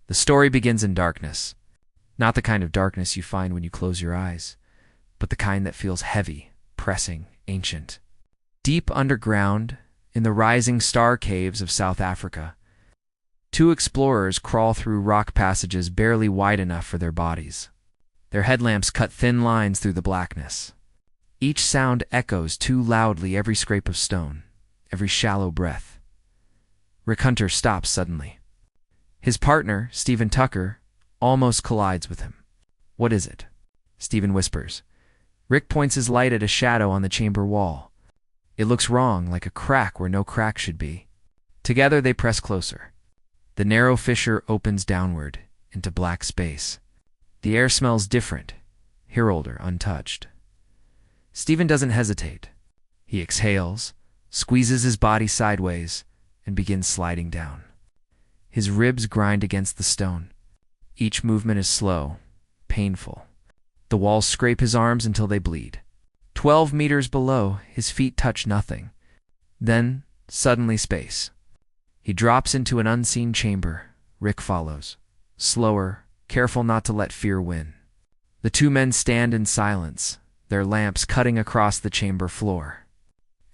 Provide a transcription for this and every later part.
The story begins in darkness. Not the kind of darkness you find when you close your eyes, but the kind that feels heavy, pressing, ancient. Deep underground, in the rising star caves of South Africa, two explorers crawl through rock passages barely wide enough for their bodies. Their headlamps cut thin lines through the blackness. Each sound echoes too loudly every scrape of stone, every shallow breath. Rick Hunter stops suddenly. His partner, Stephen Tucker, almost collides with him. "What is it?" Stephen whispers. Rick points his light at a shadow on the chamber wall. It looks wrong, like a crack where no crack should be. Together they press closer. The narrow fissure opens downward into black space. The air smells different, here older, untouched. Stephen doesn't hesitate. He exhales, squeezes his body sideways, and begins sliding down. His ribs grind against the stone. Each movement is slow, painful. The walls scrape his arms until they bleed. 12 meters below, his feet touch nothing. Then, suddenly space. He drops into an unseen chamber. Rick follows. Slower, careful not to let fear win. The two men stand in silence, their lamps cutting across the chamber floor.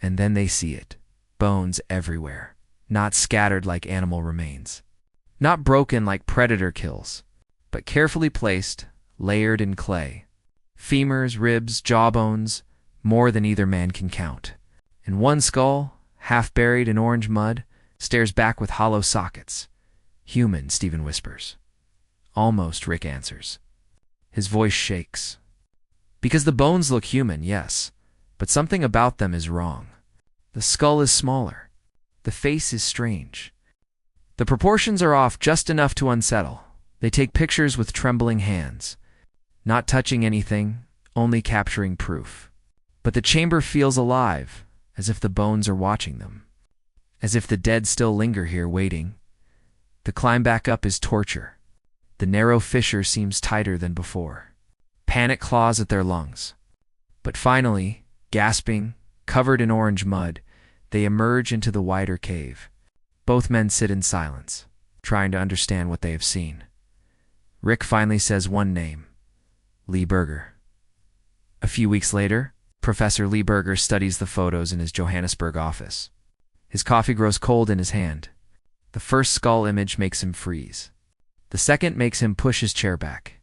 And then they see it. Bones everywhere. Not scattered like animal remains. Not broken like predator kills, but carefully placed, layered in clay. Femurs, ribs, jawbones, more than either man can count. And one skull, half buried in orange mud, stares back with hollow sockets. "Human," Stephen whispers. "Almost," Rick answers. His voice shakes. Because the bones look human, yes, but something about them is wrong. The skull is smaller. The face is strange. The proportions are off just enough to unsettle. They take pictures with trembling hands. Not touching anything, only capturing proof. But the chamber feels alive, as if the bones are watching them. As if the dead still linger here waiting. The climb back up is torture. The narrow fissure seems tighter than before. Panic claws at their lungs. But finally, gasping, covered in orange mud, they emerge into the wider cave. Both men sit in silence, trying to understand what they have seen. Rick finally says one name: Lee Berger. A few weeks later, Professor Lee Berger studies the photos in his Johannesburg office. His coffee grows cold in his hand. The first skull image makes him freeze. The second makes him push his chair back.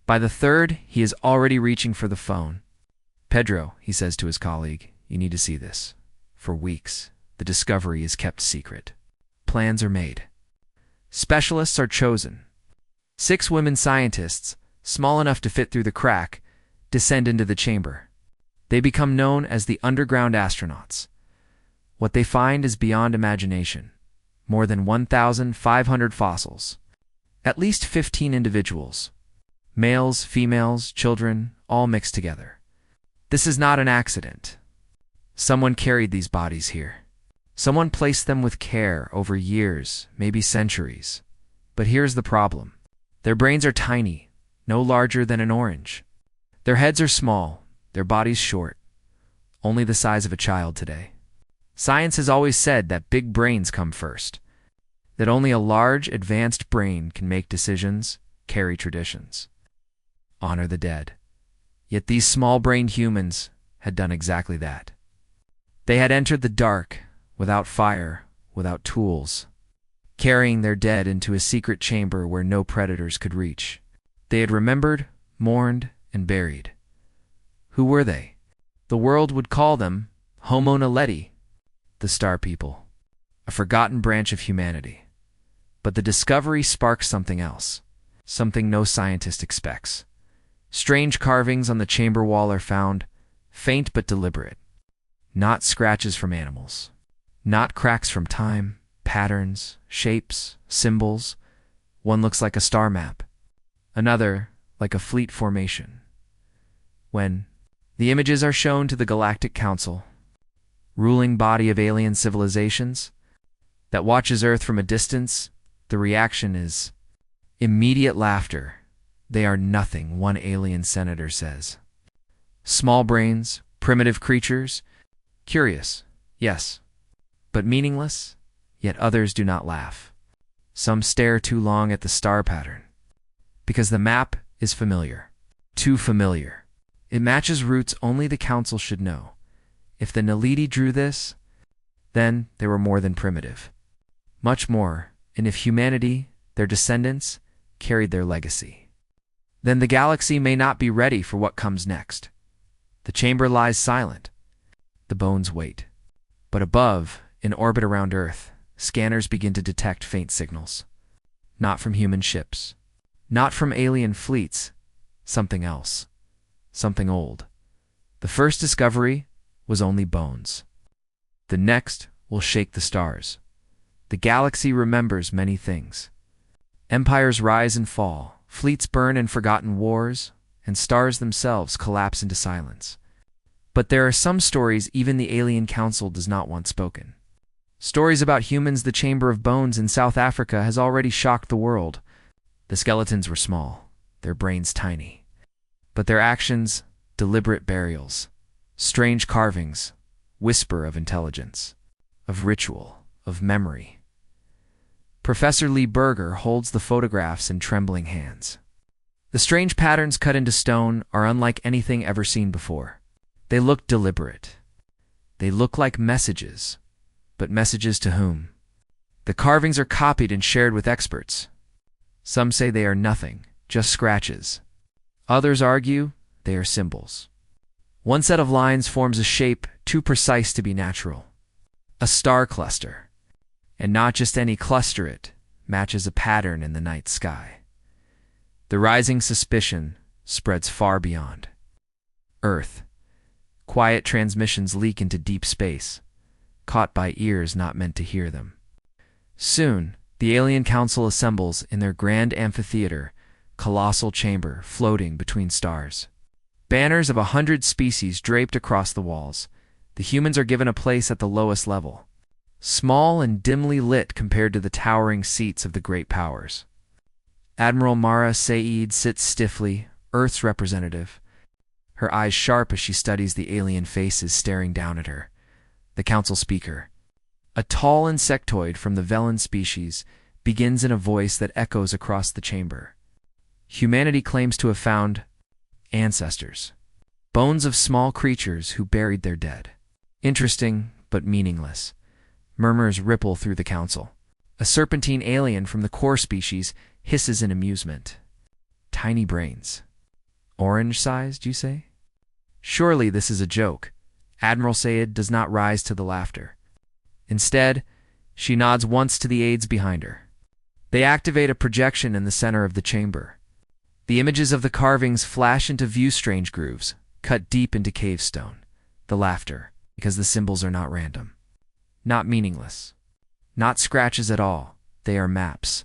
By the third, he is already reaching for the phone. "Pedro," he says to his colleague, "you need to see this." For weeks, the discovery is kept secret. Plans are made. Specialists are chosen. 6 women scientists, small enough to fit through the crack, descend into the chamber. They become known as the underground astronauts. What they find is beyond imagination. More than 1,500 fossils. At least 15 individuals. Males, females, children, all mixed together. This is not an accident. Someone carried these bodies here. Someone placed them with care over years, maybe centuries. But here's the problem. Their brains are tiny, no larger than an orange. Their heads are small, their bodies short, only the size of a child today. Science has always said that big brains come first, that only a large, advanced brain can make decisions, carry traditions, honor the dead. Yet these small-brained humans had done exactly that. They had entered the dark, without fire, without tools, carrying their dead into a secret chamber where no predators could reach. They had remembered, mourned, and buried. Who were they? The world would call them Homo Naledi, the Star People, a forgotten branch of humanity. But the discovery sparks something else, something no scientist expects. Strange carvings on the chamber wall are found, faint but deliberate. Not scratches from animals, not cracks from time, patterns, shapes, symbols. One looks like a star map, another like a fleet formation. When the images are shown to the Galactic Council, ruling body of alien civilizations that watches Earth from a distance, the reaction is immediate laughter. They are nothing, one alien senator says. Small brains, primitive creatures, curious, yes, but meaningless, yet others do not laugh. Some stare too long at the star pattern. Because the map is familiar. Too familiar. It matches routes only the council should know. If the Naledi drew this, then they were more than primitive. Much more, and if humanity, their descendants, carried their legacy. Then the galaxy may not be ready for what comes next. The chamber lies silent. The bones wait. But above, in orbit around Earth, scanners begin to detect faint signals. Not from human ships. Not from alien fleets. Something else. Something old. The first discovery was only bones. The next will shake the stars. The galaxy remembers many things. Empires rise and fall, fleets burn in forgotten wars, and stars themselves collapse into silence. But there are some stories even the Alien Council does not want spoken. Stories about humans. The Chamber of Bones in South Africa has already shocked the world. The skeletons were small, their brains tiny. But their actions, deliberate burials, strange carvings, whisper of intelligence, of ritual, of memory. Professor Lee Berger holds the photographs in trembling hands. The strange patterns cut into stone are unlike anything ever seen before. They look deliberate. They look like messages. But messages to whom? The carvings are copied and shared with experts. Some say they are nothing, just scratches. Others argue they are symbols. One set of lines forms a shape too precise to be natural. A star cluster. And not just any cluster, it matches a pattern in the night sky. The rising suspicion spreads far beyond Earth. Quiet transmissions leak into deep space, caught by ears not meant to hear them. Soon, the Alien Council assembles in their grand amphitheater, colossal chamber floating between stars. Banners of 100 species draped across the walls. The humans are given a place at the lowest level, small and dimly lit compared to the towering seats of the great powers. Admiral Mara Saeed sits stiffly, Earth's representative, her eyes sharp as she studies the alien faces staring down at her. The council speaker, a tall insectoid from the Velen species, begins in a voice that echoes across the chamber. Humanity claims to have found ancestors, bones of small creatures who buried their dead. Interesting, but meaningless. Murmurs ripple through the council. A serpentine alien from the core species hisses in amusement. Tiny brains. Orange-sized, you say? Surely this is a joke. Admiral Sayed does not rise to the laughter. Instead, she nods once to the aides behind her. They activate a projection in the center of the chamber. The images of the carvings flash into view strange grooves, cut deep into cave stone. The laughter, because the symbols are not random. Not meaningless. Not scratches at all. They are maps.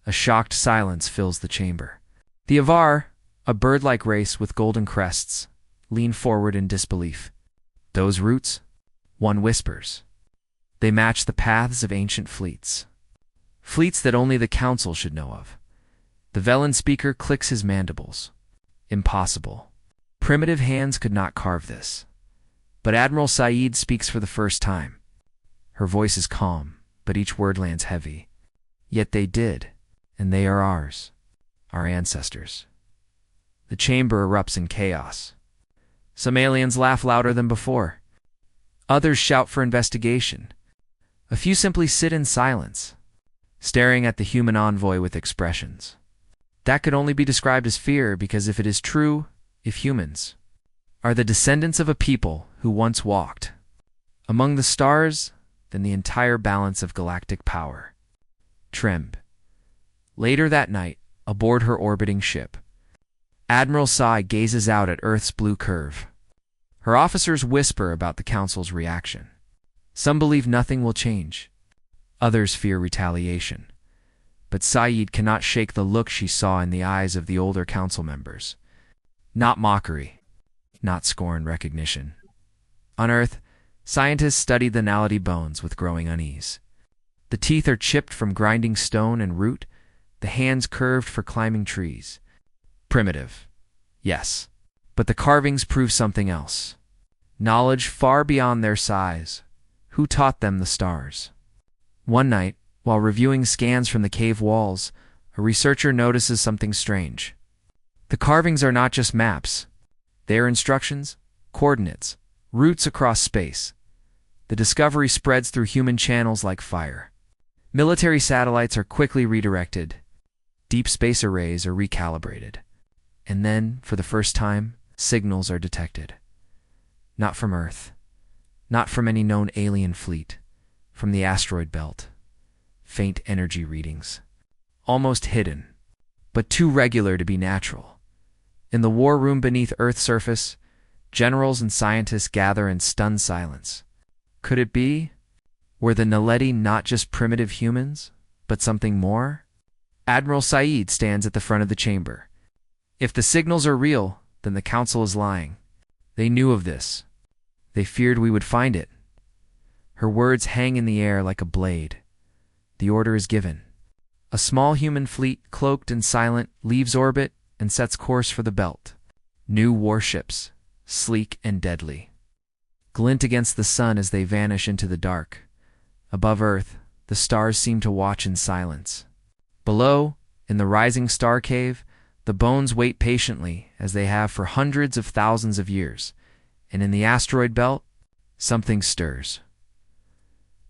A shocked silence fills the chamber. The Avar, a bird-like race with golden crests, lean forward in disbelief. Those roots? One whispers. They match the paths of ancient fleets. Fleets that only the council should know of. The Velen speaker clicks his mandibles. Impossible. Primitive hands could not carve this. But Admiral Saeed speaks for the first time. Her voice is calm, but each word lands heavy. Yet they did, and they are ours, our ancestors. The chamber erupts in chaos. Some aliens laugh louder than before. Others shout for investigation. A few simply sit in silence, staring at the human envoy with expressions. That could only be described as fear, because if it is true, if humans are the descendants of a people who once walked among the stars, then the entire balance of galactic power trembled. Later that night, aboard her orbiting ship, Admiral Sai gazes out at Earth's blue curve. Her officers whisper about the Council's reaction. Some believe nothing will change. Others fear retaliation. But Saeed cannot shake the look she saw in the eyes of the older Council members. Not mockery. Not scorn recognition. On Earth, scientists study the Naledi bones with growing unease. The teeth are chipped from grinding stone and root, the hands curved for climbing trees. Primitive, yes, but the carvings prove something else. Knowledge far beyond their size. Who taught them the stars? One night, While reviewing scans from the cave walls, a researcher notices something strange. The carvings are not just maps. They are instructions, coordinates, routes across space. The discovery spreads through human channels like fire. Military satellites are quickly redirected. Deep space arrays are recalibrated. And then, for the first time, signals are detected. Not from Earth. Not from any known alien fleet. From the asteroid belt. Faint energy readings. Almost hidden, but too regular to be natural. In the war room beneath Earth's surface, generals and scientists gather in stunned silence. Could it be? Were the Naledi not just primitive humans, but something more? Admiral Saeed stands at the front of the chamber. If the signals are real, then the Council is lying. They knew of this. They feared we would find it. Her words hang in the air like a blade. The order is given. A small human fleet, cloaked and silent, leaves orbit and sets course for the belt. New warships, sleek and deadly, glint against the sun as they vanish into the dark. Above Earth, the stars seem to watch in silence. Below, in the rising star cave, the bones wait patiently as they have for hundreds of thousands of years. And in the asteroid belt, something stirs.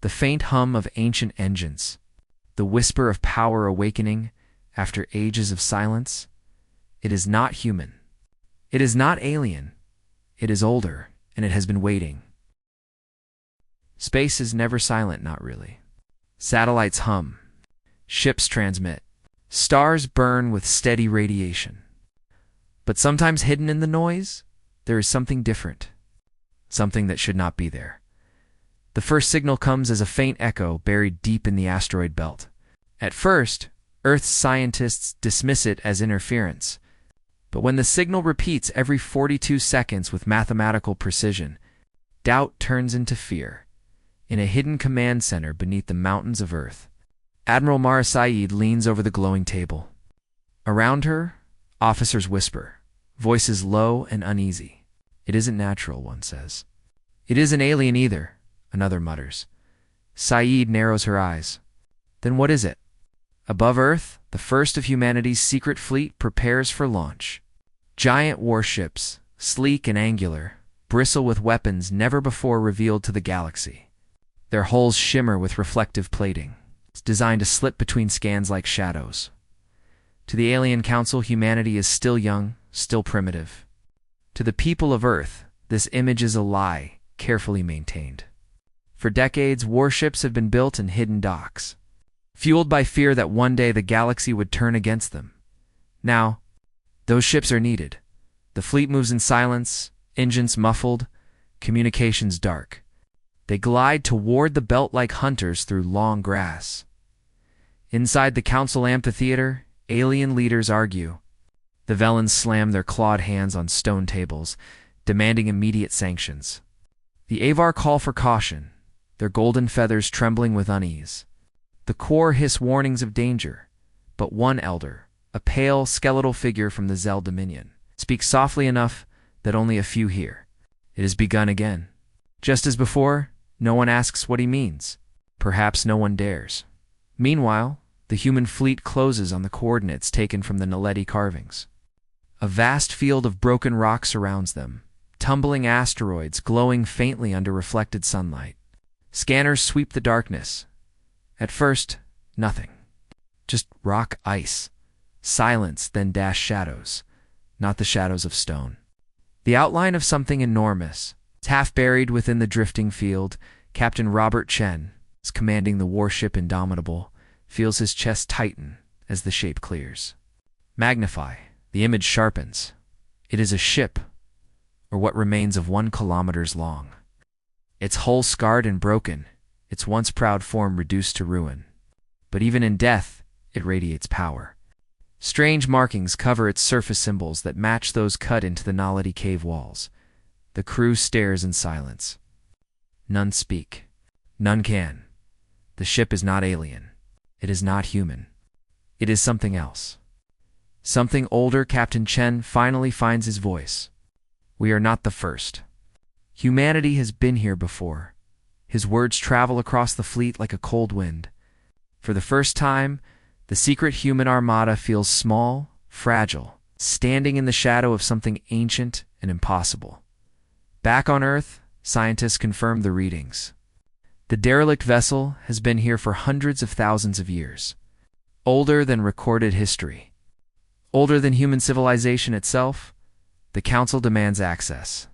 The faint hum of ancient engines, the whisper of power awakening after ages of silence. It is not human. It is not alien. It is older, and it has been waiting. Space is never silent, not really. Satellites hum. Ships transmit. Stars burn with steady radiation. But sometimes hidden in the noise, there is something different. Something that should not be there. The first signal comes as a faint echo buried deep in the asteroid belt. At first, Earth's scientists dismiss it as interference. But when the signal repeats every 42 seconds with mathematical precision, doubt turns into fear. In a hidden command center beneath the mountains of Earth, Admiral Mara Saeed leans over the glowing table. Around her, officers whisper, voices low and uneasy. It isn't natural, one says. It isn't alien either, another mutters. Saeed narrows her eyes. Then what is it? Above Earth, the first of humanity's secret fleet prepares for launch. Giant warships, sleek and angular, bristle with weapons never before revealed to the galaxy. Their hulls shimmer with reflective plating. It's designed to slip between scans like shadows. To the alien council, humanity is still young, still primitive. To the people of Earth, this image is a lie, carefully maintained. For decades, warships have been built in hidden docks, fueled by fear that one day the galaxy would turn against them. Now, those ships are needed. The fleet moves in silence, engines muffled, communications dark. They glide toward the belt like hunters through long grass. Inside the council amphitheater, alien leaders argue. The Velans slam their clawed hands on stone tables, demanding immediate sanctions. The Avar call for caution, their golden feathers trembling with unease. The core hiss warnings of danger, but one elder, a pale, skeletal figure from the Zell Dominion, speaks softly enough that only a few hear. It has begun again. Just as before, no one asks what he means. Perhaps no one dares. Meanwhile, the human fleet closes on the coordinates taken from the Naledi carvings. A vast field of broken rock surrounds them, tumbling asteroids glowing faintly under reflected sunlight. Scanners sweep the darkness. At first, nothing. Just rock ice. Silence, then dash shadows. Not the shadows of stone. The outline of something enormous. Half buried within the drifting field, Captain Robert Chen, commanding the warship Indomitable, feels his chest tighten as the shape clears. Magnify. The image sharpens. It is a ship, or what remains of 1 kilometer long. Its hull scarred and broken, its once proud form reduced to ruin. But even in death, it radiates power. Strange markings cover its surface symbols that match those cut into the Naledi cave walls. The crew stares in silence. None speak. None can. The ship is not alien. It is not human. It is something else. Something older. Captain Chen finally finds his voice. We are not the first. Humanity has been here before. His words travel across the fleet like a cold wind. For the first time, the secret human armada feels small, fragile, standing in the shadow of something ancient and impossible. Back on Earth, scientists confirm the readings. The derelict vessel has been here for hundreds of thousands of years. Older than recorded history. Older than human civilization itself, the Council demands access.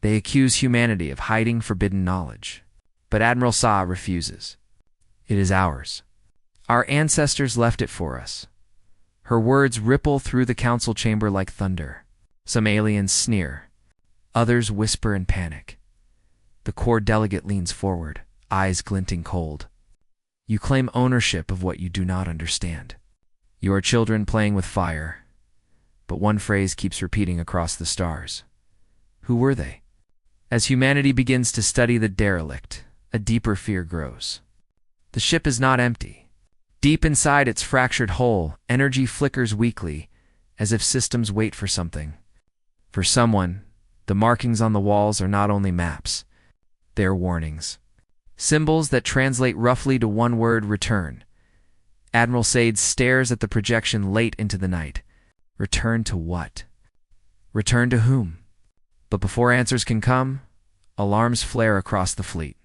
They accuse humanity of hiding forbidden knowledge. But Admiral Sa refuses. It is ours. Our ancestors left it for us. Her words ripple through the council chamber like thunder. Some aliens sneer. Others whisper in panic. The core delegate leans forward, eyes glinting cold. You claim ownership of what you do not understand. You are children playing with fire. But one phrase keeps repeating across the stars. Who were they? As humanity begins to study the derelict, a deeper fear grows. The ship is not empty. Deep inside its fractured hull, energy flickers weakly, as if systems wait for something. For someone, the markings on the walls are not only maps. They are warnings. Symbols that translate roughly to one word: return. Admiral Sade stares at the projection late into the night. Return to what? Return to whom? But before answers can come, alarms flare across the fleet.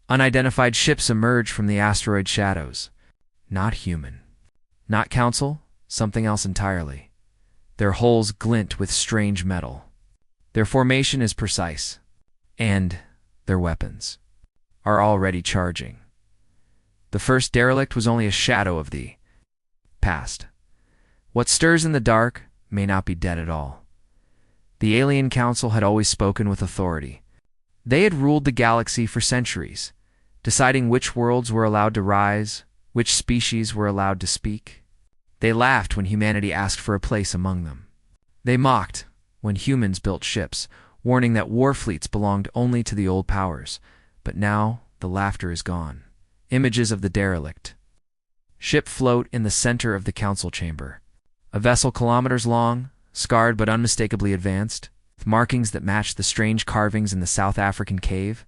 Unidentified ships emerge from the asteroid shadows. Not human. Not Council, something else entirely. Their hulls glint with strange metal. Their formation is precise. And their weapons are already charging. The first derelict was only a shadow of the past. What stirs in the dark may not be dead at all. The Alien Council had always spoken with authority. They had ruled the galaxy for centuries, deciding which worlds were allowed to rise, which species were allowed to speak. They laughed when humanity asked for a place among them. They mocked when humans built ships, warning that war fleets belonged only to the old powers. But now the laughter is gone. Images of the derelict. Ship float in the center of the council chamber. A vessel kilometers long, scarred but unmistakably advanced, with markings that match the strange carvings in the South African cave.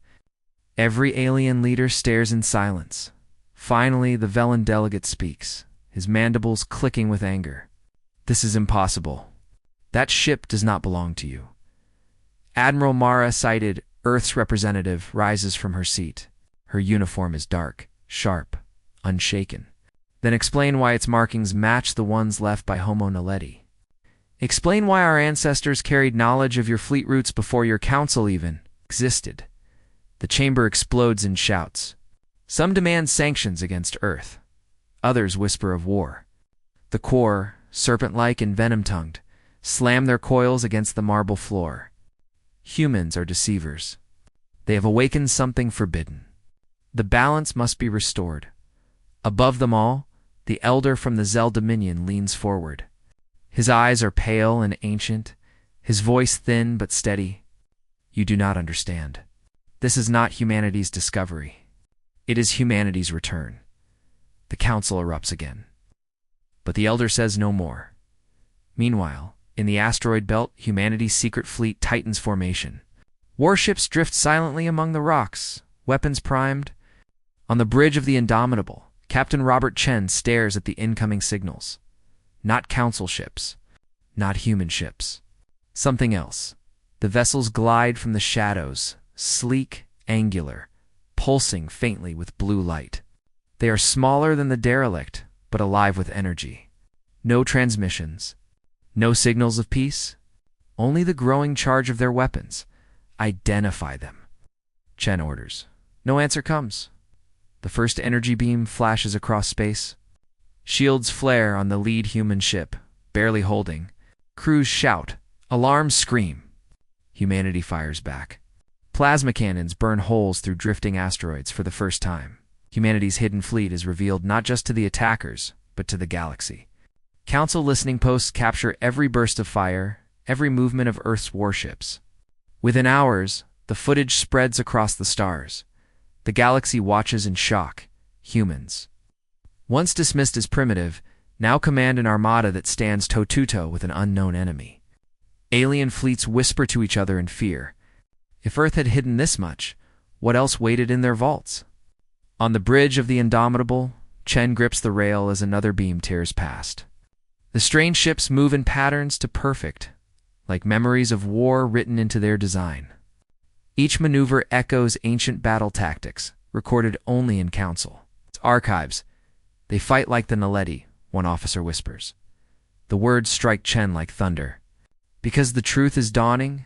Every alien leader stares in silence. Finally, the Velen delegate speaks, his mandibles clicking with anger. This is impossible. That ship does not belong to you. Admiral Mara, cited Earth's representative, rises from her seat. Her uniform is dark, sharp, unshaken. Then explain why its markings match the ones left by Homo Naledi. Explain why our ancestors carried knowledge of your fleet routes before your council even existed. The chamber explodes in shouts. Some demand sanctions against Earth. Others whisper of war. The core, serpent-like and venom-tongued, slam their coils against the marble floor. Humans are deceivers. They have awakened something forbidden. The balance must be restored. Above them all, the elder from the Zell Dominion leans forward. His eyes are pale and ancient, his voice thin but steady. You do not understand. This is not humanity's discovery. It is humanity's return. The council erupts again. But the elder says no more. Meanwhile, in the asteroid belt, humanity's secret fleet tightens formation. Warships drift silently among the rocks, weapons primed. On the bridge of the Indomitable, Captain Robert Chen stares at the incoming signals. Not council ships. Not human ships. Something else. The vessels glide from the shadows, sleek, angular, pulsing faintly with blue light. They are smaller than the derelict, but alive with energy. No transmissions. No signals of peace. Only the growing charge of their weapons. Identify them. Chen orders. No answer comes. The first energy beam flashes across space. Shields flare on the lead human ship, barely holding. Crews shout. Alarms scream. Humanity fires back. Plasma cannons burn holes through drifting asteroids for the first time. Humanity's hidden fleet is revealed not just to the attackers, but to the galaxy. Council listening posts capture every burst of fire, every movement of Earth's warships. Within hours, the footage spreads across the stars. The galaxy watches in shock. Humans, once dismissed as primitive, now command an armada that stands toe-to-toe with an unknown enemy. Alien fleets whisper to each other in fear. If Earth had hidden this much, what else waited in their vaults? On the bridge of the Indomitable, Chen grips the rail as another beam tears past. The strange ships move in patterns to perfect, like memories of war written into their design. Each maneuver echoes ancient battle tactics, recorded only in council. It's archives. They fight like the Naledi, one officer whispers. The words strike Chen like thunder. Because the truth is dawning,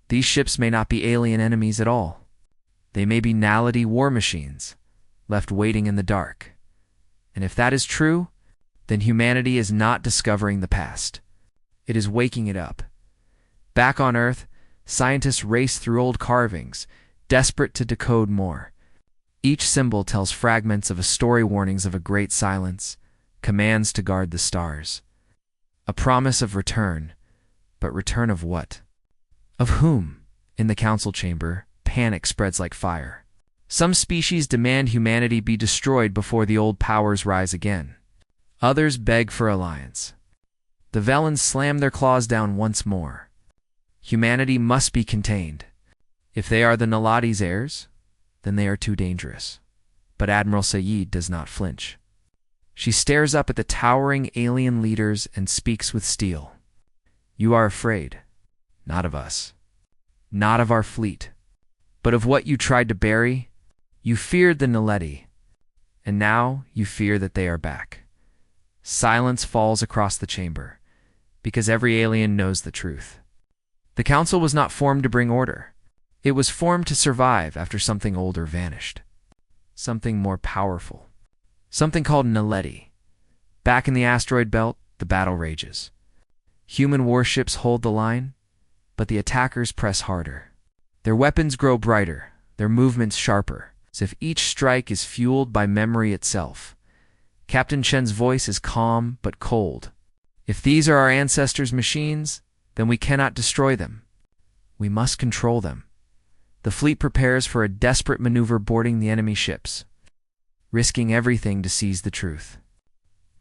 these ships may not be alien enemies at all. They may be Naledi war machines, left waiting in the dark. And if that is true, then humanity is not discovering the past. It is waking it up. Back on Earth, scientists race through old carvings, desperate to decode more. Each symbol tells fragments of a story, warnings of a great silence, commands to guard the stars. A promise of return, but return of what? Of whom? In the council chamber, panic spreads like fire. Some species demand humanity be destroyed before the old powers rise again. Others beg for alliance. The Velans slam their claws down once more. Humanity must be contained. If they are the Naledi's heirs, then they are too dangerous. But Admiral Sayid does not flinch. She stares up at the towering alien leaders and speaks with steel. You are afraid, not of us, not of our fleet, but of what you tried to bury. You feared the Naledi, and now you fear that they are back. Silence falls across the chamber, because every alien knows the truth. The council was not formed to bring order. It was formed to survive after something older vanished. Something more powerful. Something called Naledi. Back in the asteroid belt, the battle rages. Human warships hold the line, but the attackers press harder. Their weapons grow brighter, their movements sharper, as if each strike is fueled by memory itself. Captain Chen's voice is calm but cold. If these are our ancestors' machines, then we cannot destroy them. We must control them. The fleet prepares for a desperate maneuver, boarding the enemy ships, risking everything to seize the truth.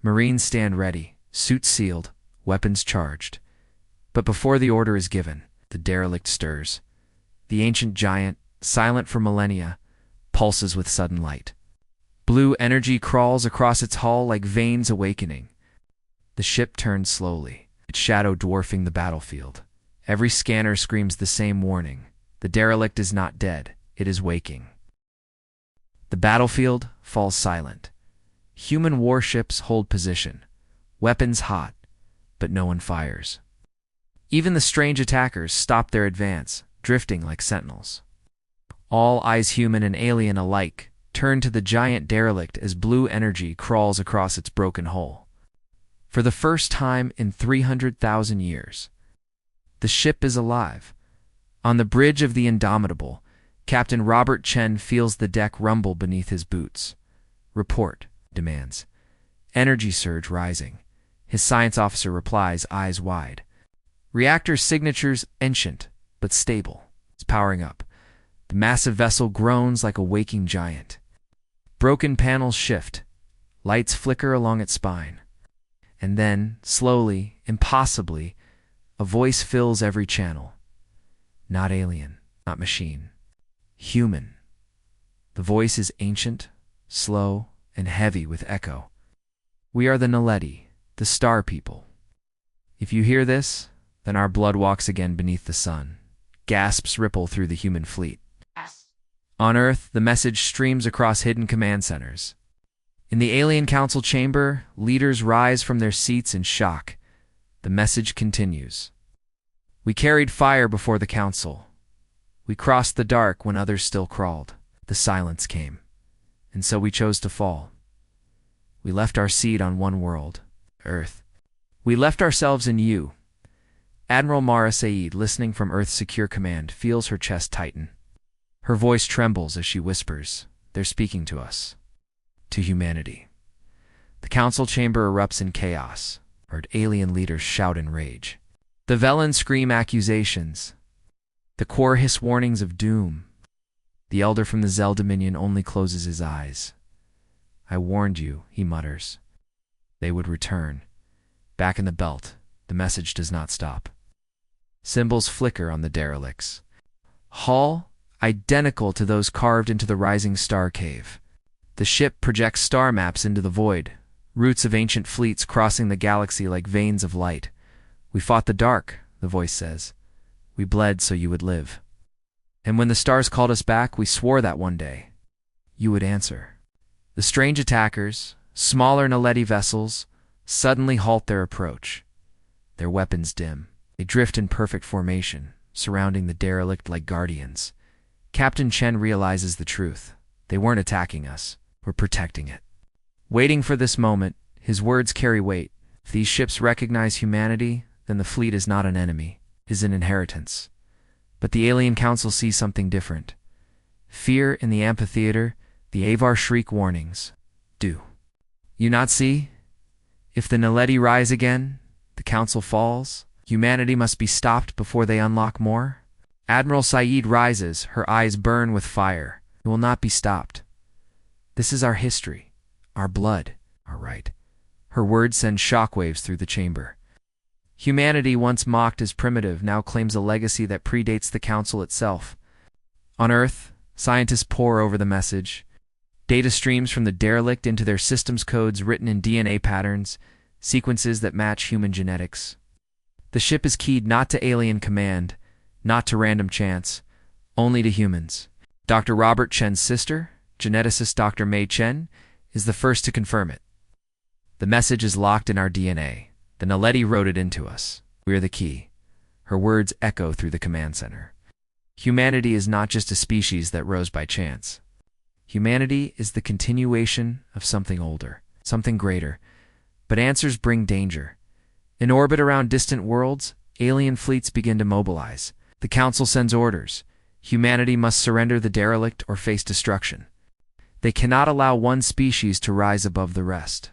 Marines stand ready, suits sealed, weapons charged. But before the order is given, the derelict stirs. The ancient giant, silent for millennia, pulses with sudden light. Blue energy crawls across its hull like veins awakening. The ship turns slowly, its shadow dwarfing the battlefield. Every scanner screams the same warning. The derelict is not dead, it is waking. The battlefield falls silent. Human warships hold position, weapons hot, but no one fires. Even the strange attackers stop their advance, drifting like sentinels. All eyes, human and alien alike, turn to the giant derelict as blue energy crawls across its broken hull. For the first time in 300,000 years, the ship is alive. On the bridge of the Indomitable, Captain Robert Chen feels the deck rumble beneath his boots. Report, demands. Energy surge rising. His science officer replies, eyes wide. Reactor signatures ancient, but stable. It's powering up. The massive vessel groans like a waking giant. Broken panels shift. Lights flicker along its spine. And then, slowly, impossibly, a voice fills every channel. Not alien, not machine. Human. The voice is ancient, slow, and heavy with echo. We are the Naledi, the Star People. If you hear this, then our blood walks again beneath the sun. Gasps ripple through the human fleet. Yes. On Earth, the message streams across hidden command centers. In the Alien Council chamber, leaders rise from their seats in shock. The message continues. We carried fire before the council. We crossed the dark when others still crawled. The silence came, and so we chose to fall. We left our seed on one world, Earth. We left ourselves in you. Admiral Mara Sayid, listening from Earth's secure command, feels her chest tighten. Her voice trembles as she whispers, they're speaking to us. To humanity. The council chamber erupts in chaos. Heard alien leaders shout in rage. The Velans scream accusations. The Quor hiss warnings of doom. The elder from the Zell Dominion only closes his eyes. I warned you, he mutters. They would return. Back in the belt, the message does not stop. Symbols flicker on the derelicts. Hull, identical to those carved into the rising star cave. The ship projects star maps into the void, roots of ancient fleets crossing the galaxy like veins of light. "We fought the dark," the voice says. "We bled so you would live. And when the stars called us back, we swore that one day you would answer." The strange attackers, smaller Naledi vessels, suddenly halt their approach. Their weapons dim. They drift in perfect formation, surrounding the derelict like guardians. Captain Chen realizes the truth. They weren't attacking us. We're protecting it. Waiting for this moment, his words carry weight. If these ships recognize humanity, then the fleet is not an enemy, it is an inheritance. But the alien council sees something different. Fear in the amphitheater, the Avar shriek warnings. Do you not see? If the Naledi rise again, the council falls. Humanity must be stopped before they unlock more. Admiral Saeed rises, her eyes burn with fire. It will not be stopped. This is our history, our blood, our right. Her words send shockwaves through the chamber. Humanity, once mocked as primitive, now claims a legacy that predates the council itself. On Earth, scientists pore over the message. Data streams from the derelict into their systems codes written in DNA patterns, sequences that match human genetics. The ship is keyed not to alien command, not to random chance, only to humans. Dr. Robert Chen's sister, geneticist Dr. Mei Chen, is the first to confirm it. The message is locked in our DNA. The Naledi wrote it into us. We are the key. Her words echo through the command center. Humanity is not just a species that rose by chance. Humanity is the continuation of something older, something greater. But answers bring danger. In orbit around distant worlds, alien fleets begin to mobilize. The Council sends orders. Humanity must surrender the derelict or face destruction. They cannot allow one species to rise above the rest.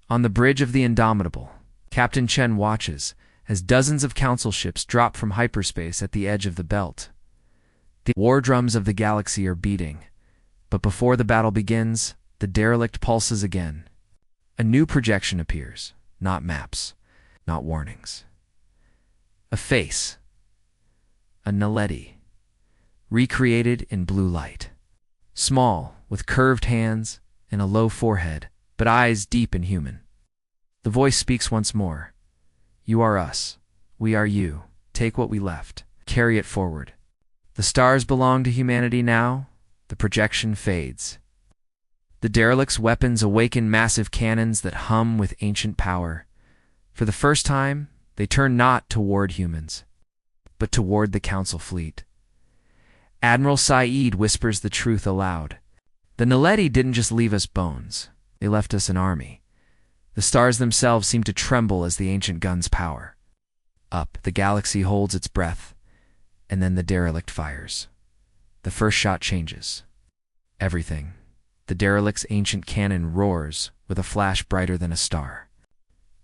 On the bridge of the Indomitable, Captain Chen watches as dozens of Council ships drop from hyperspace at the edge of the belt. The war drums of the galaxy are beating. But before the battle begins, the derelict pulses again. A new projection appears, not maps, not warnings. A face. A Naledi, recreated in blue light. Small, with curved hands and a low forehead, but eyes deep and human. The voice speaks once more. "You are us. We are you. Take what we left. Carry it forward." The stars belong to humanity now. The projection fades. The derelict's weapons awaken massive cannons that hum with ancient power. For the first time, they turn not toward humans, but toward the Council fleet. Admiral Saeed whispers the truth aloud. The Naledi didn't just leave us bones. They left us an army. The stars themselves seem to tremble as the ancient guns power. Up, the galaxy holds its breath, and then the derelict fires. The first shot changes. Everything. The derelict's ancient cannon roars with a flash brighter than a star.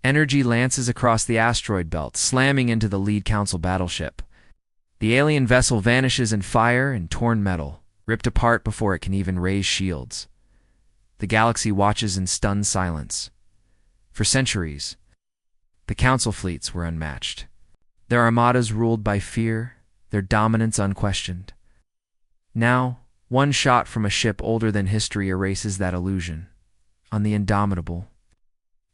Energy lances across the asteroid belt, slamming into the lead Council battleship. The alien vessel vanishes in fire and torn metal, ripped apart before it can even raise shields. The galaxy watches in stunned silence. For centuries, the Council fleets were unmatched. Their armadas ruled by fear, their dominance unquestioned. Now, one shot from a ship older than history erases that illusion. On the Indomitable,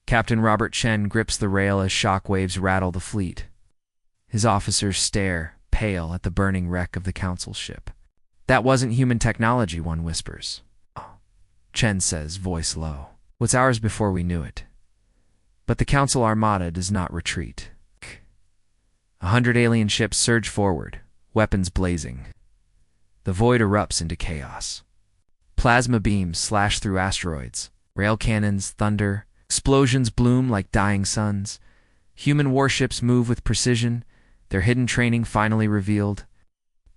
Captain Robert Chen grips the rail as shockwaves rattle the fleet. His officers stare, pale, at the burning wreck of the Council ship. "That wasn't human technology," one whispers. Chen says, voice low. "What's ours before we knew it." But the Council armada does not retreat. 100 alien ships surge forward, weapons blazing. The void erupts into chaos. Plasma beams slash through asteroids. Rail cannons thunder. Explosions bloom like dying suns. Human warships move with precision, their hidden training finally revealed.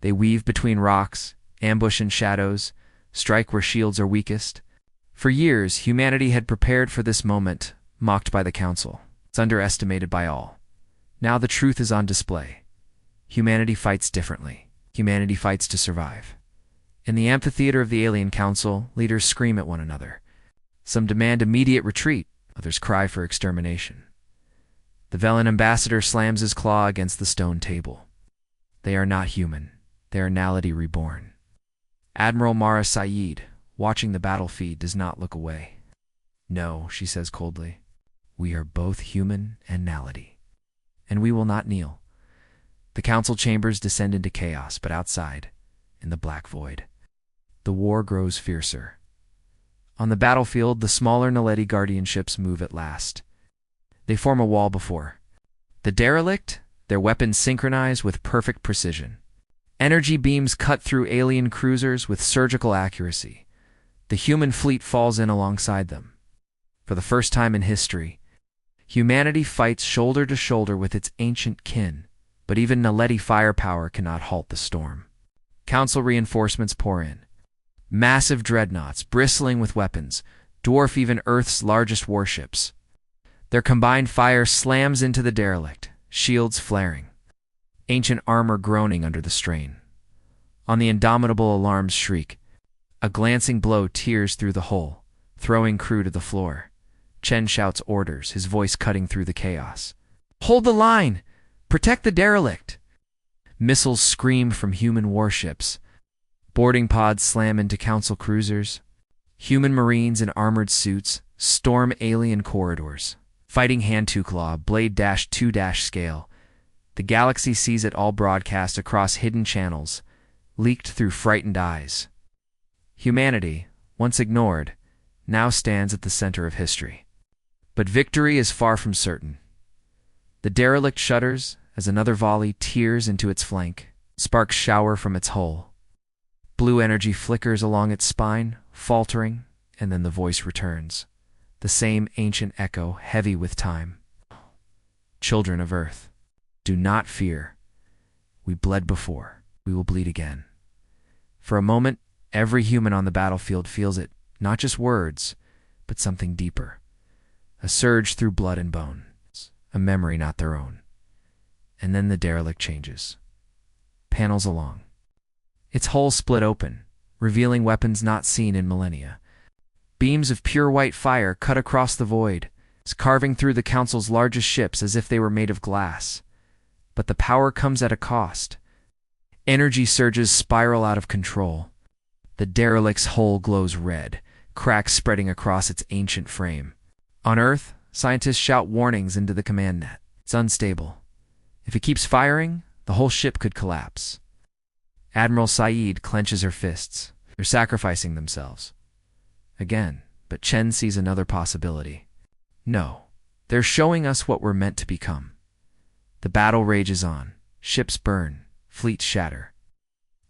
They weave between rocks, ambush in shadows, strike where shields are weakest. For years, humanity had prepared for this moment, mocked by the Council. It's underestimated by all. Now the truth is on display. Humanity fights differently. Humanity fights to survive. In the amphitheater of the Alien Council, leaders scream at one another. Some demand immediate retreat, others cry for extermination. The Velen ambassador slams his claw against the stone table. They are not human. They are Naledi reborn. Admiral Mara Saeed, watching the battlefield, does not look away. "No," she says coldly. "We are both human and Naledi, and we will not kneel." The council chambers descend into chaos, but outside, in the black void, the war grows fiercer. On the battlefield, the smaller Naledi guardian ships move at last. They form a wall before the derelict, their weapons synchronized with perfect precision. Energy beams cut through alien cruisers with surgical accuracy. The human fleet falls in alongside them. For the first time in history, humanity fights shoulder to shoulder with its ancient kin, but even Naledi firepower cannot halt the storm. Council reinforcements pour in. Massive dreadnoughts, bristling with weapons, dwarf even Earth's largest warships. Their combined fire slams into the derelict, shields flaring, ancient armor groaning under the strain. On the indomitable alarms shriek. A glancing blow tears through the hull, throwing crew to the floor. Chen shouts orders, his voice cutting through the chaos. "Hold the line! Protect the derelict!" Missiles scream from human warships. Boarding pods slam into council cruisers. Human marines in armored suits storm alien corridors. Fighting hand-to-claw, blade-2-scale. The galaxy sees it all broadcast across hidden channels, leaked through frightened eyes. Humanity, once ignored, now stands at the center of history. But victory is far from certain. The derelict shudders as another volley tears into its flank. Sparks shower from its hull. Blue energy flickers along its spine, faltering, and then the voice returns. The same ancient echo, heavy with time. "Children of Earth, do not fear. We bled before. We will bleed again." For a moment, every human on the battlefield feels it, not just words, but something deeper. A surge through blood and bone, a memory not their own. And then the derelict changes. Panels along. Its hull split open, revealing weapons not seen in millennia. Beams of pure white fire cut across the void, carving through the council's largest ships as if they were made of glass. But the power comes at a cost. Energy surges spiral out of control. The derelict's hull glows red, cracks spreading across its ancient frame. On Earth, scientists shout warnings into the command net. It's unstable. If it keeps firing, the whole ship could collapse. Admiral Saeed clenches her fists. They're sacrificing themselves. Again, but Chen sees another possibility. No, they're showing us what we're meant to become. The battle rages on. Ships burn. Fleets shatter.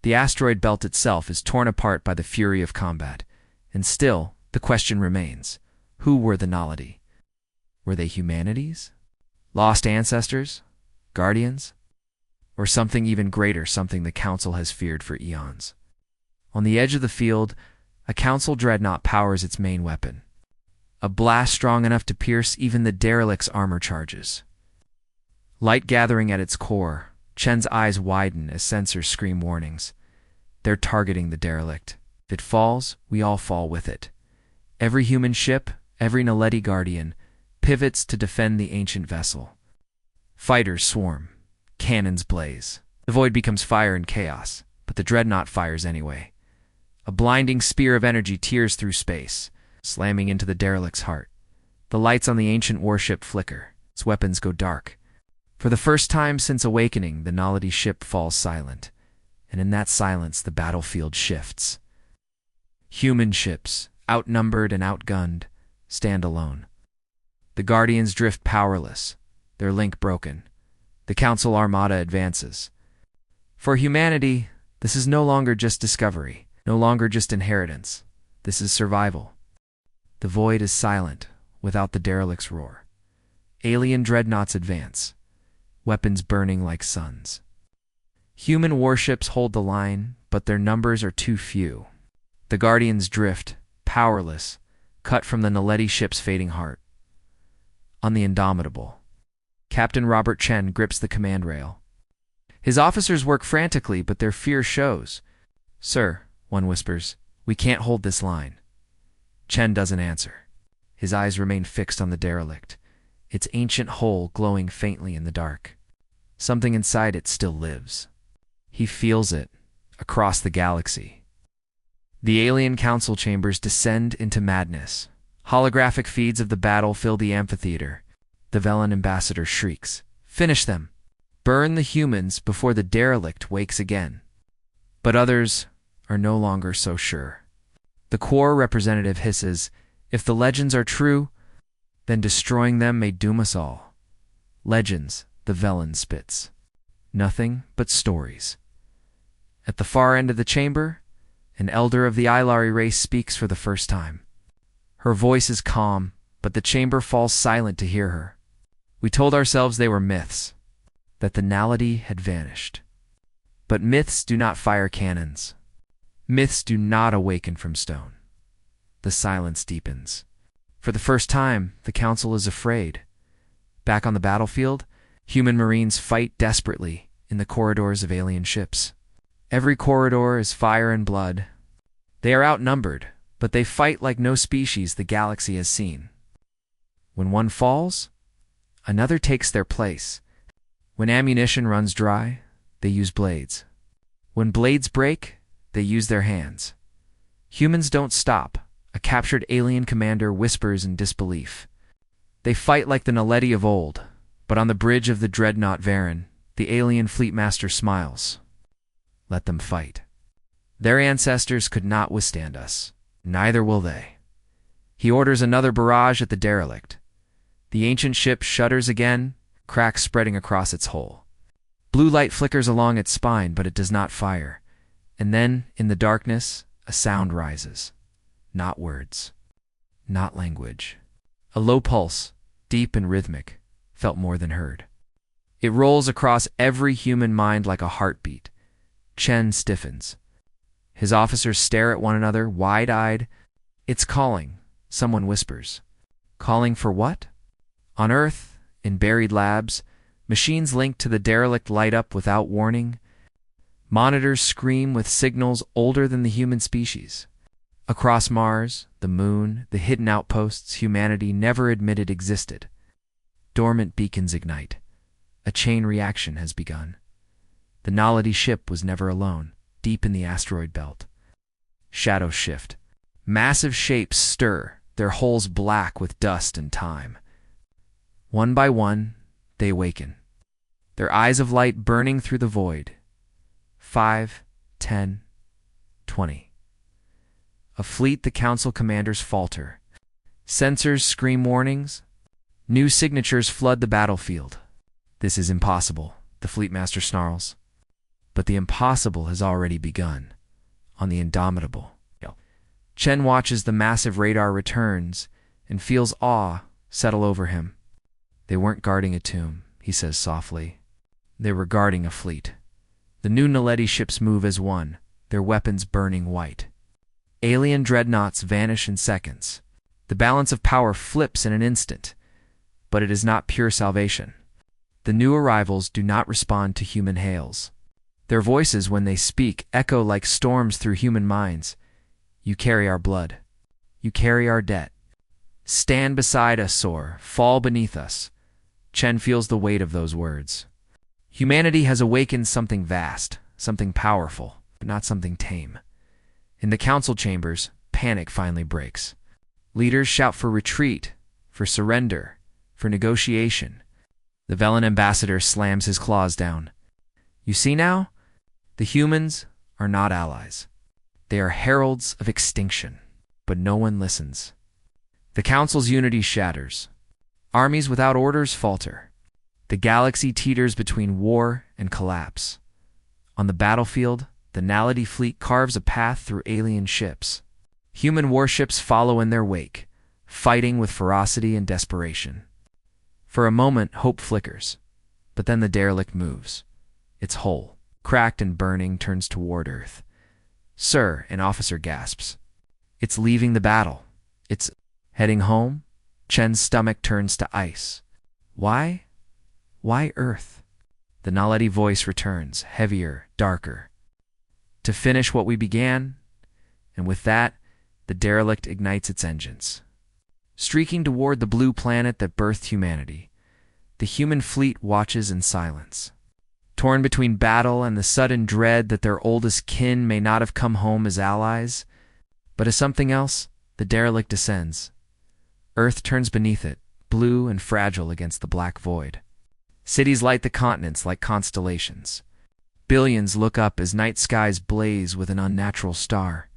The asteroid belt itself is torn apart by the fury of combat. And still, the question remains. Who were the Naledi? Were they humanities? Lost ancestors? Guardians? Or something even greater, something the Council has feared for eons? On the edge of the field, a Council dreadnought powers its main weapon. A blast strong enough to pierce even the derelict's armor charges. Light gathering at its core, Chen's eyes widen as sensors scream warnings. They're targeting the derelict. If it falls, we all fall with it. Every human ship, every Naledi guardian, pivots to defend the ancient vessel. Fighters swarm. Cannons blaze. The void becomes fire and chaos, but the dreadnought fires anyway. A blinding spear of energy tears through space, slamming into the derelict's heart. The lights on the ancient warship flicker. Its weapons go dark. For the first time since Awakening, the Naledi ship falls silent, and in that silence the battlefield shifts. Human ships, outnumbered and outgunned, stand alone. The Guardians drift powerless, their link broken. The Council Armada advances. For humanity, this is no longer just discovery, no longer just inheritance. This is survival. The void is silent, without the derelict's roar. Alien dreadnoughts advance, weapons burning like suns. Human warships hold the line, but their numbers are too few. The Guardians drift, powerless, cut from the Naledi ship's fading heart. On the Indomitable, Captain Robert Chen grips the command rail. His officers work frantically, but their fear shows. "Sir," one whispers, "we can't hold this line." Chen doesn't answer. His eyes remain fixed on the derelict, its ancient hull glowing faintly in the dark. Something inside it still lives. He feels it, across the galaxy. The alien council chambers descend into madness. Holographic feeds of the battle fill the amphitheater. The Velen ambassador shrieks, "Finish them! Burn the humans before the derelict wakes again." But others are no longer so sure. The core representative hisses, "If the legends are true, then destroying them may doom us all." Legends, the Velen spits. Nothing but stories. At the far end of the chamber, an elder of the Ilari race speaks for the first time. Her voice is calm, but the chamber falls silent to hear her. "We told ourselves they were myths, that the Naledi had vanished. But myths do not fire cannons. Myths do not awaken from stone." The silence deepens. For the first time, the council is afraid. Back on the battlefield, human marines fight desperately in the corridors of alien ships. Every corridor is fire and blood. They are outnumbered, but they fight like no species the galaxy has seen. When one falls, another takes their place. When ammunition runs dry, they use blades. When blades break, they use their hands. Humans don't stop. A captured alien commander whispers in disbelief. They fight like the Naledi of old, but on the bridge of the dreadnought Varen, the alien fleet master smiles. Let them fight. Their ancestors could not withstand us. Neither will they. He orders another barrage at the derelict. The ancient ship shudders again, cracks spreading across its hull. Blue light flickers along its spine, but it does not fire. And then, in the darkness, a sound rises. Not words. Not language. A low pulse, deep and rhythmic, felt more than heard. It rolls across every human mind like a heartbeat. Chen stiffens. His officers stare at one another, wide-eyed. "It's calling," someone whispers. Calling for what? On Earth, in buried labs, machines linked to the derelict light up without warning. Monitors scream with signals older than the human species. Across Mars, the Moon, the hidden outposts humanity never admitted existed. Dormant beacons ignite. A chain reaction has begun. The Naledi ship was never alone, deep in the asteroid belt. Shadows shift. Massive shapes stir, their hulls black with dust and time. One by one, they awaken, their eyes of light burning through the void. 5, 10, 20. A fleet the council commanders falter. Sensors scream warnings. New signatures flood the battlefield. "This is impossible," the fleet master snarls. But the impossible has already begun. On the indomitable. Chen watches the massive radar returns and feels awe settle over him. "They weren't guarding a tomb," he says softly. "They were guarding a fleet." The new Naledi ships move as one, their weapons burning white. Alien dreadnoughts vanish in seconds. The balance of power flips in an instant, but it is not pure salvation. The new arrivals do not respond to human hails. Their voices, when they speak, echo like storms through human minds. "You carry our blood. You carry our debt. Stand beside us, or fall beneath us." Chen feels the weight of those words. Humanity has awakened something vast, something powerful, but not something tame. In the council chambers, panic finally breaks. Leaders shout for retreat, for surrender, for negotiation. The Velen ambassador slams his claws down. "You see now? The humans are not allies. They are heralds of extinction." But no one listens. The council's unity shatters. Armies without orders falter. The galaxy teeters between war and collapse. On the battlefield, the Naledi fleet carves a path through alien ships. Human warships follow in their wake, fighting with ferocity and desperation. For a moment, hope flickers, but then the derelict moves. Its hull, cracked and burning, turns toward Earth. "Sir," an officer gasps. "It's leaving the battle. It's heading home?" Chen's stomach turns to ice. "Why? Why Earth?" The Naledi voice returns, heavier, darker. "To finish what we began," and with that, the derelict ignites its engines. Streaking toward the blue planet that birthed humanity, the human fleet watches in silence. Torn between battle and the sudden dread that their oldest kin may not have come home as allies, But as something else, the derelict descends. Earth turns beneath it, blue and fragile against the black void. Cities light the continents like constellations. Billions look up as night skies blaze with an unnatural star.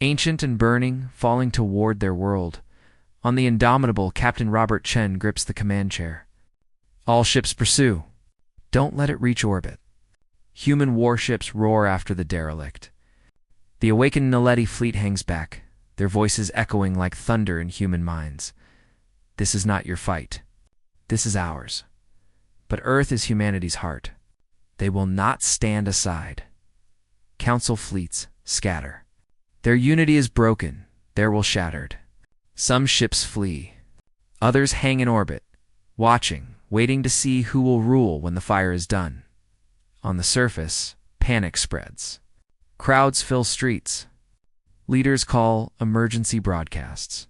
Ancient and burning, falling toward their world. On the indomitable Captain Robert Chen grips the command chair. All ships pursue. Don't let it reach orbit. Human warships roar after the derelict. The awakened Naledi fleet hangs back, their voices echoing like thunder in human minds. This is not your fight. This is ours. But Earth is humanity's heart. They will not stand aside. Council fleets scatter. Their unity is broken, their will shattered. Some ships flee. Others hang in orbit, watching, waiting to see who will rule when the fire is done. On the surface, panic spreads. Crowds fill streets. Leaders call emergency broadcasts.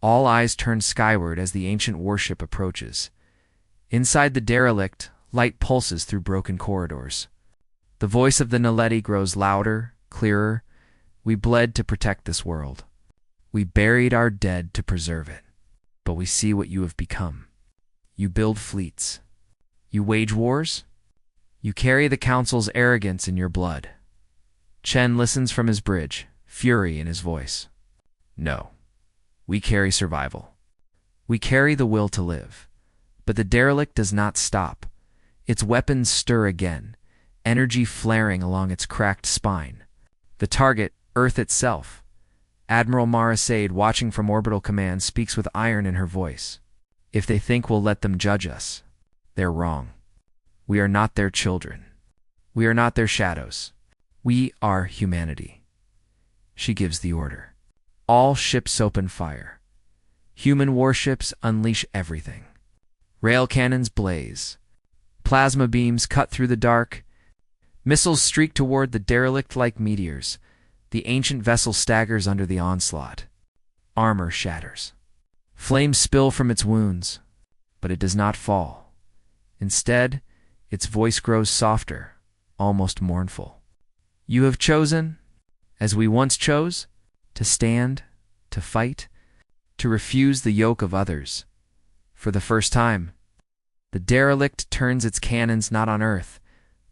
All eyes turn skyward as the ancient warship approaches. Inside the derelict, light pulses through broken corridors. The voice of the Naledi grows louder, clearer. We bled to protect this world. We buried our dead to preserve it. But we see what you have become. You build fleets. You wage wars. You carry the Council's arrogance in your blood. Chen listens from his bridge, fury in his voice. No. We carry survival. We carry the will to live. But the derelict does not stop. Its weapons stir again, energy flaring along its cracked spine. The target, Earth itself. Admiral Mara Sade, watching from orbital command, speaks with iron in her voice. If they think we'll let them judge us, they're wrong. We are not their children. We are not their shadows. We are humanity. She gives the order. All ships open fire. Human warships unleash everything. Rail cannons blaze. Plasma beams cut through the dark. Missiles streak toward the derelict like meteors. The ancient vessel staggers under the onslaught. Armor shatters. Flames spill from its wounds, but it does not fall. Instead, its voice grows softer, almost mournful. You have chosen, as we once chose, to stand, to fight, to refuse the yoke of others. For the first time, the derelict turns its cannons not on Earth,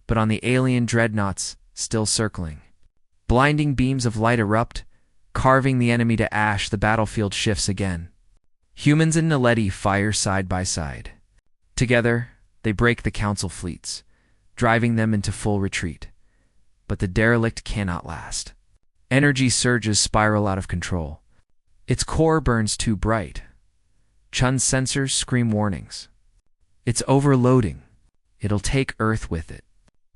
but on the alien dreadnoughts still circling. Blinding beams of light erupt, carving the enemy to ash. The battlefield shifts again. Humans and Naledi fire side by side. Together, they break the Council fleets, driving them into full retreat. But the derelict cannot last. Energy surges spiral out of control. Its core burns too bright. Chun's sensors scream warnings. It's overloading. It'll take Earth with it.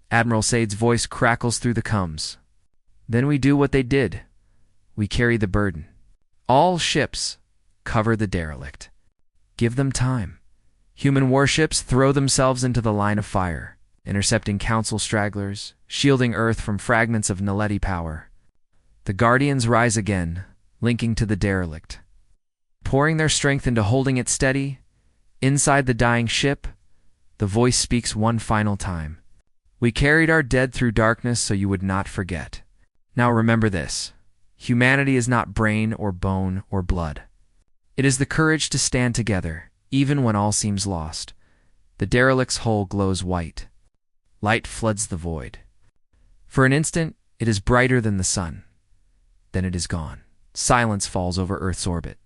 Admiral Sade's voice crackles through the comms. Then we do what they did. We carry the burden. All ships cover the derelict. Give them time. Human warships throw themselves into the line of fire, intercepting Council stragglers, shielding Earth from fragments of Naledi power. The Guardians rise again, linking to the derelict. Pouring their strength into holding it steady, inside the dying ship, the voice speaks one final time. We carried our dead through darkness so you would not forget. Now remember this. Humanity is not brain or bone or blood. It is the courage to stand together, even when all seems lost. The derelict's hull glows white. Light floods the void. For an instant, it is brighter than the sun. Then it is gone. Silence falls over Earth's orbit.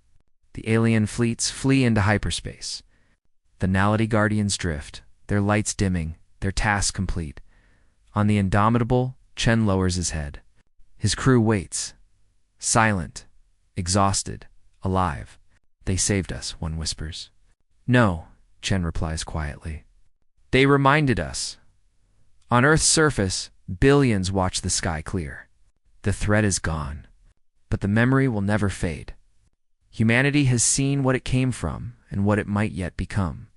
The alien fleets flee into hyperspace. The Naledi Guardians drift, their lights dimming, their task complete. On the indomitable, Chen lowers his head. His crew waits. Silent, exhausted, alive. They saved us, one whispers. No, Chen replies quietly. They reminded us. On Earth's surface, billions watch the sky clear. The threat is gone, but the memory will never fade. Humanity has seen what it came from and what it might yet become.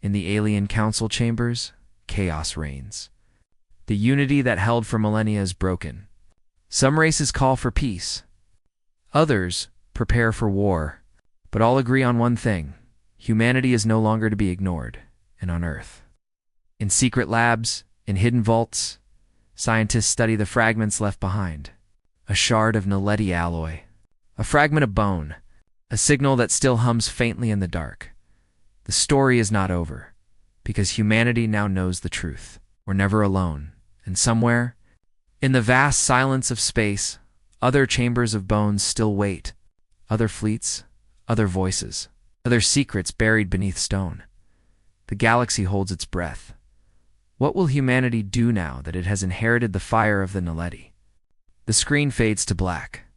In the alien council chambers, chaos reigns. The unity that held for millennia is broken. Some races call for peace. Others prepare for war. But all agree on one thing. Humanity is no longer to be ignored, and on Earth. In secret labs, in hidden vaults, scientists study the fragments left behind. A shard of Naledi alloy, A fragment of bone, a signal that still hums faintly in the dark. The story is not over, because humanity now knows the truth. We're never alone, and somewhere, in the vast silence of space, other chambers of bones still wait. Other fleets, other voices, other secrets buried beneath stone. The galaxy holds its breath. What will humanity do now that it has inherited the fire of the Naledi? The screen fades to black.